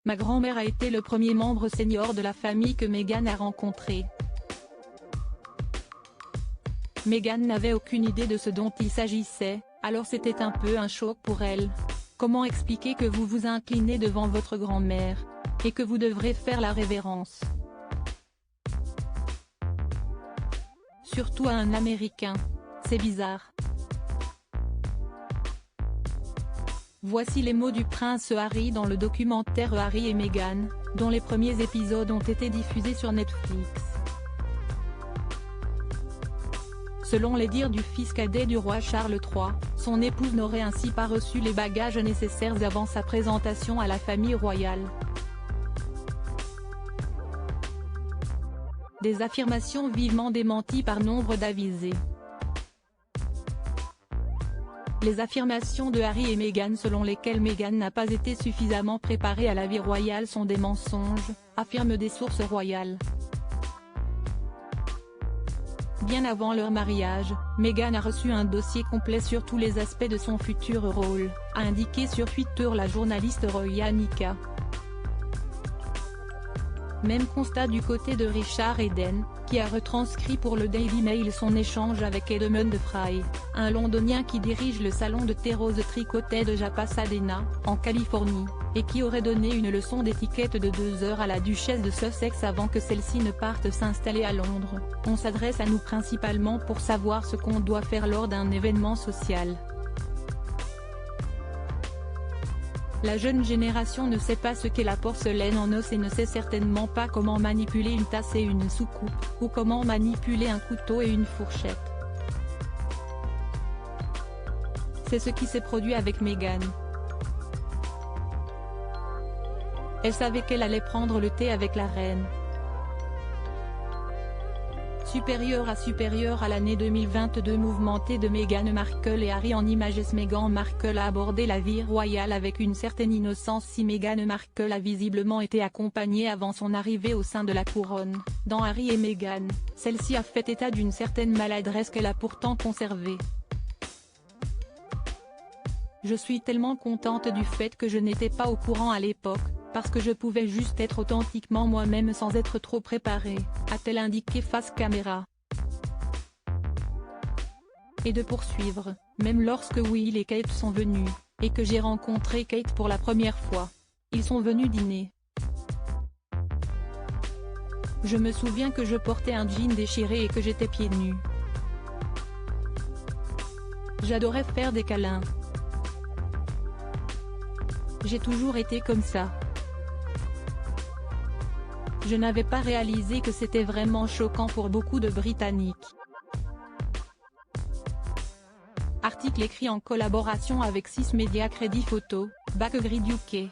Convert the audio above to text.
Ma grand-mère a été le premier membre senior de la famille que Meghan a rencontré. Meghan n'avait aucune idée de ce dont il s'agissait, alors c'était un peu un choc pour elle. Comment expliquer que vous vous inclinez devant votre grand-mère, et que vous devrez faire la révérence? Surtout à un Américain. C'est bizarre. Voici les mots du prince Harry dans le documentaire Harry et Meghan, dont les premiers épisodes ont été diffusés sur Netflix. Selon les dires du fils cadet du roi Charles III, son épouse n'aurait ainsi pas reçu les bagages nécessaires avant sa présentation à la famille royale. Des affirmations vivement démenties par nombre d'avisés. Les affirmations de Harry et Meghan selon lesquelles Meghan n'a pas été suffisamment préparée à la vie royale sont des mensonges, affirment des sources royales. Bien avant leur mariage, Meghan a reçu un dossier complet sur tous les aspects de son futur rôle, a indiqué sur Twitter la journaliste Roya Nika. Même constat du côté de Richard Eden, qui a retranscrit pour le Daily Mail son échange avec Edmund Fry, un londonien qui dirige le salon de thé rose tricoté de Pasadena, en Californie, et qui aurait donné une leçon d'étiquette de 2 heures à la duchesse de Sussex avant que celle-ci ne parte s'installer à Londres. On s'adresse à nous principalement pour savoir ce qu'on doit faire lors d'un événement social. La jeune génération ne sait pas ce qu'est la porcelaine en os et ne sait certainement pas comment manipuler une tasse et une soucoupe, ou comment manipuler un couteau et une fourchette. C'est ce qui s'est produit avec Meghan. Elle savait qu'elle allait prendre le thé avec la reine. Supérieure à l'année 2022 mouvementée de Meghan Markle et Harry en images. Meghan Markle a abordé la vie royale avec une certaine innocence. Si Meghan Markle a visiblement été accompagnée avant son arrivée au sein de la couronne, dans Harry et Meghan, celle-ci a fait état d'une certaine maladresse qu'elle a pourtant conservée. Je suis tellement contente du fait que je n'étais pas au courant à l'époque, parce que je pouvais juste être authentiquement moi-même sans être trop préparée, a-t-elle indiqué face caméra. Et de poursuivre, même lorsque Will et Kate sont venus, et que j'ai rencontré Kate pour la première fois. Ils sont venus dîner. Je me souviens que je portais un jean déchiré et que j'étais pieds nus. J'adorais faire des câlins. J'ai toujours été comme ça. Je n'avais pas réalisé que c'était vraiment choquant pour beaucoup de Britanniques. Article écrit en collaboration avec 6 médias Crédit Photo, Backgrid UK.